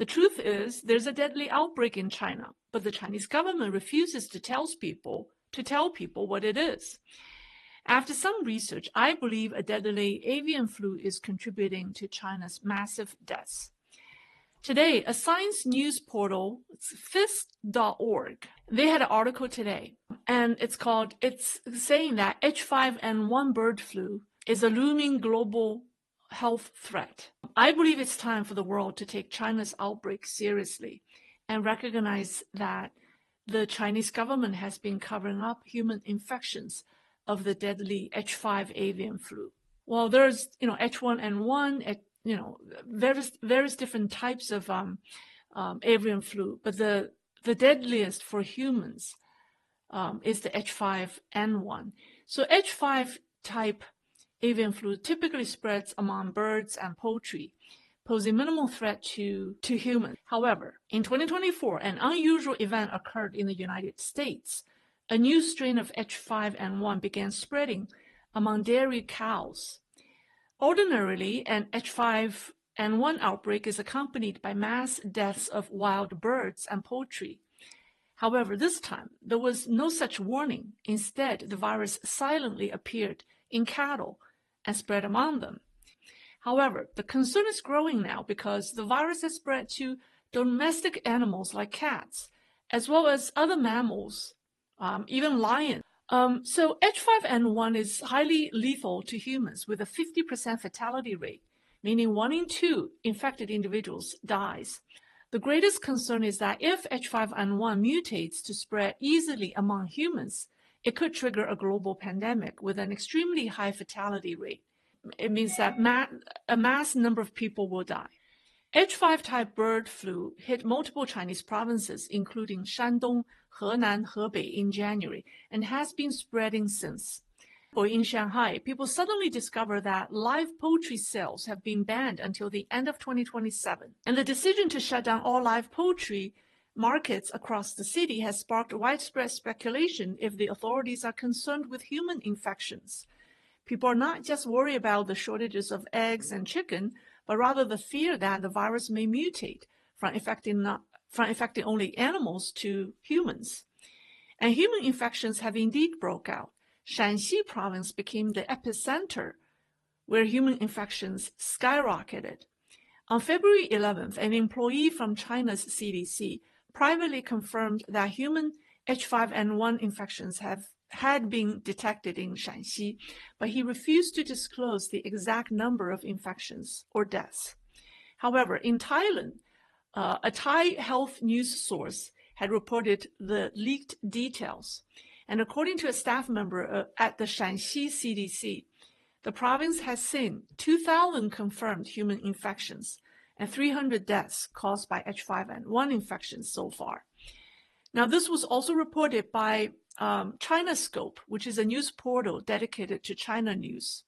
The truth is, there's a deadly outbreak in China, but the Chinese government refuses to tell people what it is. After some research, I believe a deadly avian flu is contributing to China's massive deaths. Today, a science news portal, it's fist.org, they had an article today, and it's saying that H5N1 bird flu is a looming global health threat. I believe it's time for the world to take China's outbreak seriously and recognize that the Chinese government has been covering up human infections of the deadly H5 avian flu. Well, there's, H1N1, various different types of avian flu, but the deadliest for humans is the H5N1. So H5 type avian flu typically spreads among birds and poultry, posing minimal threat to humans. However, in 2024, an unusual event occurred in the United States. A new strain of H5N1 began spreading among dairy cows. Ordinarily, an H5N1 outbreak is accompanied by mass deaths of wild birds and poultry. However, this time, there was no such warning. Instead, the virus silently appeared in cattle and spread among them. However, the concern is growing now because the virus has spread to domestic animals like cats, as well as other mammals, even lions. So H5N1 is highly lethal to humans with a 50% fatality rate, meaning 1 in 2 infected individuals dies. The greatest concern is that if H5N1 mutates to spread easily among humans, it could trigger a global pandemic with an extremely high fatality rate. It means that a mass number of people will die. H5 type bird flu hit multiple Chinese provinces, including Shandong, Henan, Hebei in January, and has been spreading since. In Shanghai, people suddenly discover that live poultry sales have been banned until the end of 2027. And the decision to shut down all live poultry markets across the city has sparked widespread speculation if the authorities are concerned with human infections. People are not just worried about the shortages of eggs and chicken, but rather the fear that the virus may mutate from infecting only animals to humans. And human infections have indeed broke out. Shanxi province became the epicenter where human infections skyrocketed. On February 11th, an employee from China's CDC privately confirmed that human H5N1 infections had been detected in Shanxi, but he refused to disclose the exact number of infections or deaths. However, in Thailand, a Thai health news source had reported the leaked details. And according to a staff member at the Shanxi CDC, the province has seen 2,000 confirmed human infections and 300 deaths caused by H5N1 infections so far. Now, this was also reported by ChinaScope, which is a news portal dedicated to China news.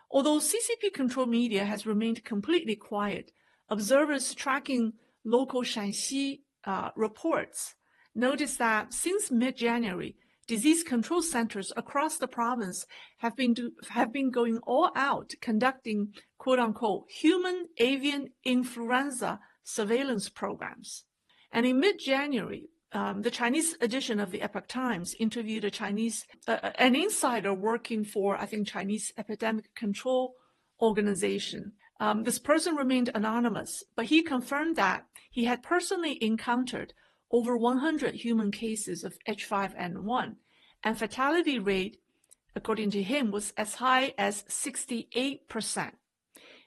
Although CCP-controlled media has remained completely quiet, observers tracking local Shanxi reports noticed that since mid-January, disease control centers across the province have been going all out conducting quote-unquote human avian influenza surveillance programs. And in mid-January, the Chinese edition of the Epoch Times interviewed an insider working for, I think, Chinese Epidemic Control Organization. This person remained anonymous, but he confirmed that he had personally encountered over 100 human cases of H5N1, and fatality rate, according to him, was as high as 68%,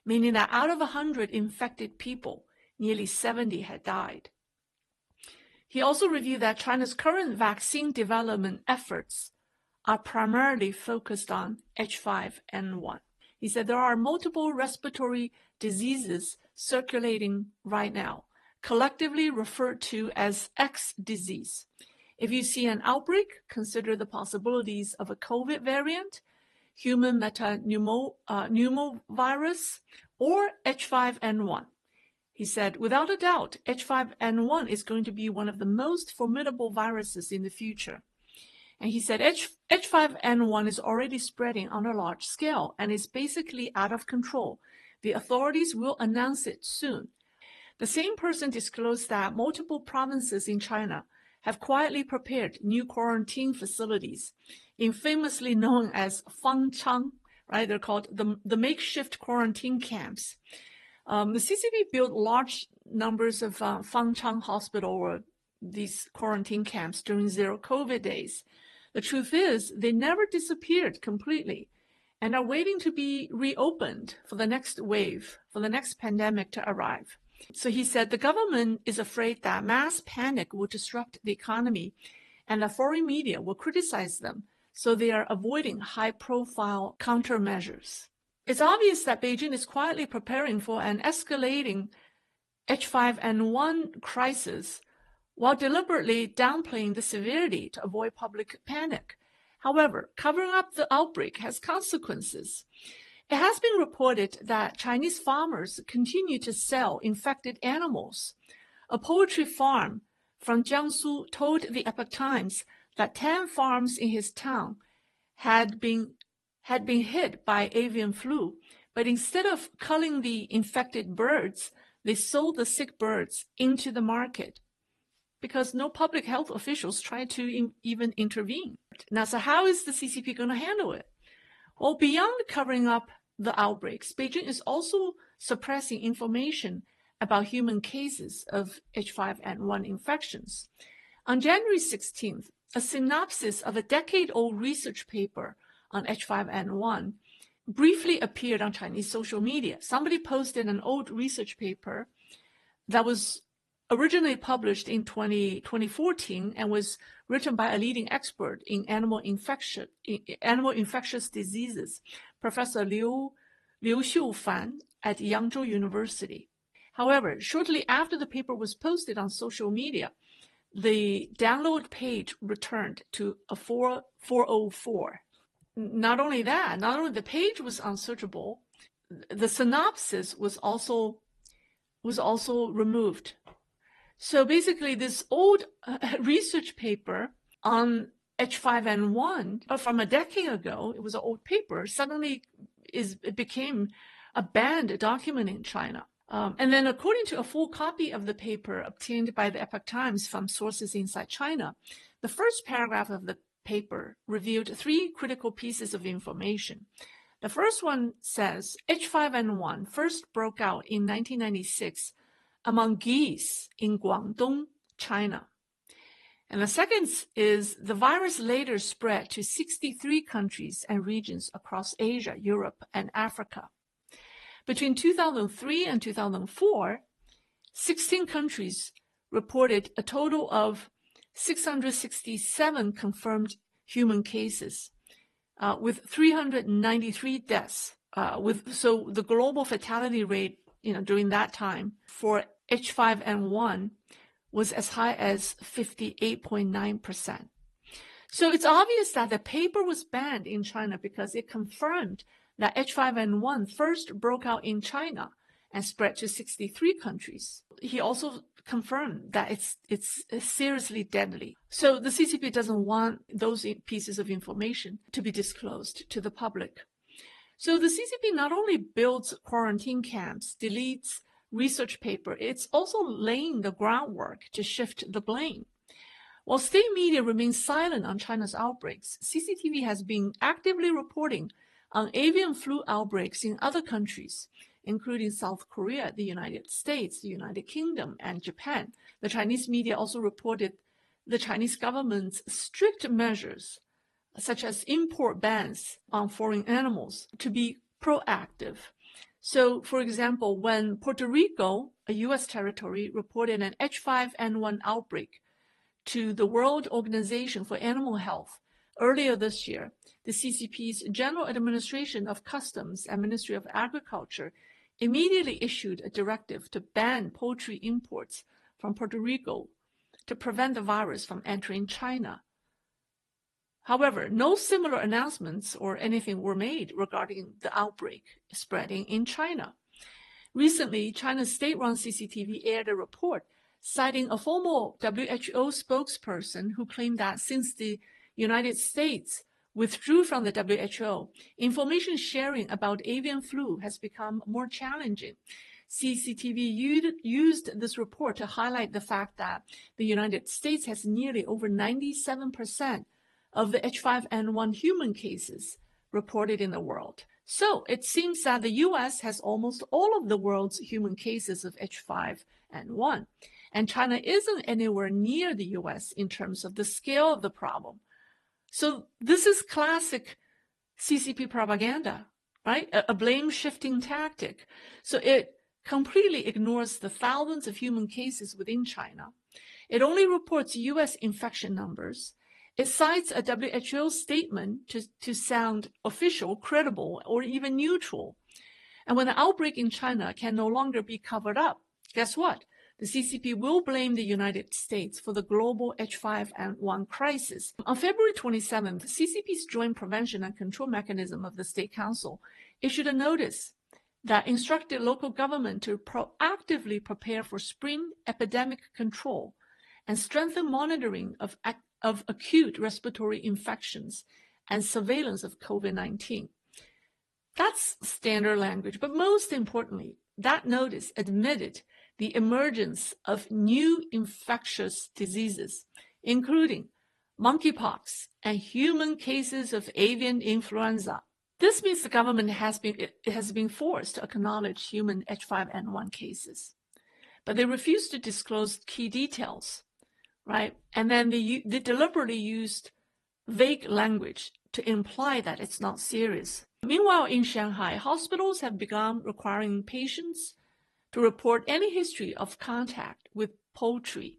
meaning that out of 100 infected people, nearly 70 had died. He also reviewed that China's current vaccine development efforts are primarily focused on H5N1. He said there are multiple respiratory diseases circulating right now, collectively referred to as X disease. If you see an outbreak, consider the possibilities of a COVID variant, human metapneumovirus, or H5N1. He said, without a doubt, H5N1 is going to be one of the most formidable viruses in the future. And he said H5N1 is already spreading on a large scale and is basically out of control. The authorities will announce it soon. The same person disclosed that multiple provinces in China have quietly prepared new quarantine facilities, infamously known as Fangchang, right? They're called the makeshift quarantine camps. The CCP built large numbers of Fangchang Hospital or these quarantine camps during zero COVID days. The truth is, they never disappeared completely and are waiting to be reopened for the next wave, for the next pandemic to arrive. So he said the government is afraid that mass panic will disrupt the economy and that foreign media will criticize them, so they are avoiding high-profile countermeasures. It's obvious that Beijing is quietly preparing for an escalating H5N1 crisis while deliberately downplaying the severity to avoid public panic. However, covering up the outbreak has consequences. It has been reported that Chinese farmers continue to sell infected animals. A poultry farm from Jiangsu told the Epoch Times that 10 farms in his town had been hit by avian flu, but instead of culling the infected birds, they sold the sick birds into the market because no public health officials tried to even intervene. Now, so how is the CCP going to handle it? Well, beyond covering up the outbreaks, Beijing is also suppressing information about human cases of H5N1 infections. On January 16th, a synopsis of a decade-old research paper on H5N1 briefly appeared on Chinese social media. Somebody posted an old research paper that was originally published in 2014 and was written by a leading expert in animal infectious diseases, Professor Liu Xiufan at Yangzhou University. However, shortly after the paper was posted on social media, the download page returned to a 404. Not only that, not only the page was unsearchable, the synopsis was also removed. So basically, this old research paper on H5N1 from a decade ago, it was an old paper, suddenly it became a banned document in China. And then according to a full copy of the paper obtained by the Epoch Times from sources inside China, the first paragraph of the paper revealed 3 critical pieces of information. The first one says H5N1 first broke out in 1996 among geese in Guangdong, China. And the second is the virus later spread to 63 countries and regions across Asia, Europe, and Africa. Between 2003 and 2004, 16 countries reported a total of 667 confirmed human cases, with 393 deaths. So the global fatality rate, during that time for H5N1 was as high as 58.9%. So it's obvious that the paper was banned in China because it confirmed that H5N1 first broke out in China and spread to 63 countries. He also confirmed that it's seriously deadly. So the CCP doesn't want those pieces of information to be disclosed to the public. So the CCP not only builds quarantine camps, deletes research paper, it's also laying the groundwork to shift the blame. While state media remains silent on China's outbreaks, CCTV has been actively reporting on avian flu outbreaks in other countries, including South Korea, the United States, the United Kingdom, and Japan. The Chinese media also reported the Chinese government's strict measures, such as import bans on foreign animals, to be proactive. So, for example, when Puerto Rico, a U.S. territory, reported an H5N1 outbreak to the World Organization for Animal Health earlier this year, the CCP's General Administration of Customs and Ministry of Agriculture immediately issued a directive to ban poultry imports from Puerto Rico to prevent the virus from entering China. However, no similar announcements or anything were made regarding the outbreak spreading in China. Recently, China's state-run CCTV aired a report citing a former WHO spokesperson who claimed that since the United States withdrew from the WHO, information sharing about avian flu has become more challenging. CCTV used this report to highlight the fact that the United States has nearly over 97% of the H5N1 human cases reported in the world. So it seems that the U.S. has almost all of the world's human cases of H5N1, and China isn't anywhere near the U.S. in terms of the scale of the problem. So this is classic CCP propaganda, right? A blame-shifting tactic. So it completely ignores the thousands of human cases within China. It only reports U.S. infection numbers. It cites a WHO statement to sound official, credible, or even neutral. And when the outbreak in China can no longer be covered up, guess what? The CCP will blame the United States for the global H5N1 crisis. On February 27th, CCP's Joint Prevention and Control Mechanism of the State Council issued a notice that instructed local government to proactively prepare for spring epidemic control and strengthen monitoring of acute respiratory infections and surveillance of COVID-19. That's standard language, but most importantly, that notice admitted the emergence of new infectious diseases, including monkeypox and human cases of avian influenza. This means the government has been forced to acknowledge human H5N1 cases, but they refuse to disclose key details, right? And then they deliberately used vague language to imply that it's not serious. Meanwhile, in Shanghai, hospitals have begun requiring patients to report any history of contact with poultry.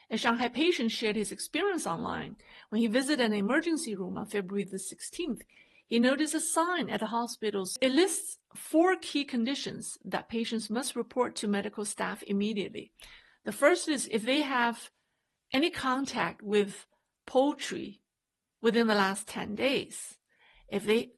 A Shanghai patient shared his experience online. When he visited an emergency room on February the 16th, he noticed a sign at the hospitals. It lists 4 key conditions that patients must report to medical staff immediately. The first is if they have any contact with poultry within the last 10 days.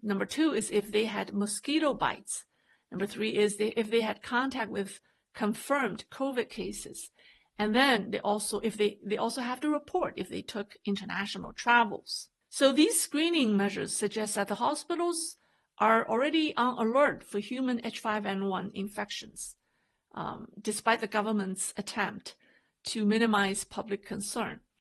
Number 2 is if they had mosquito bites. Number 3 is if they had contact with confirmed COVID cases. And then they also have to report if they took international travels. So these screening measures suggest that the hospitals are already on alert for human H5N1 infections, despite the government's attempt to minimize public concern.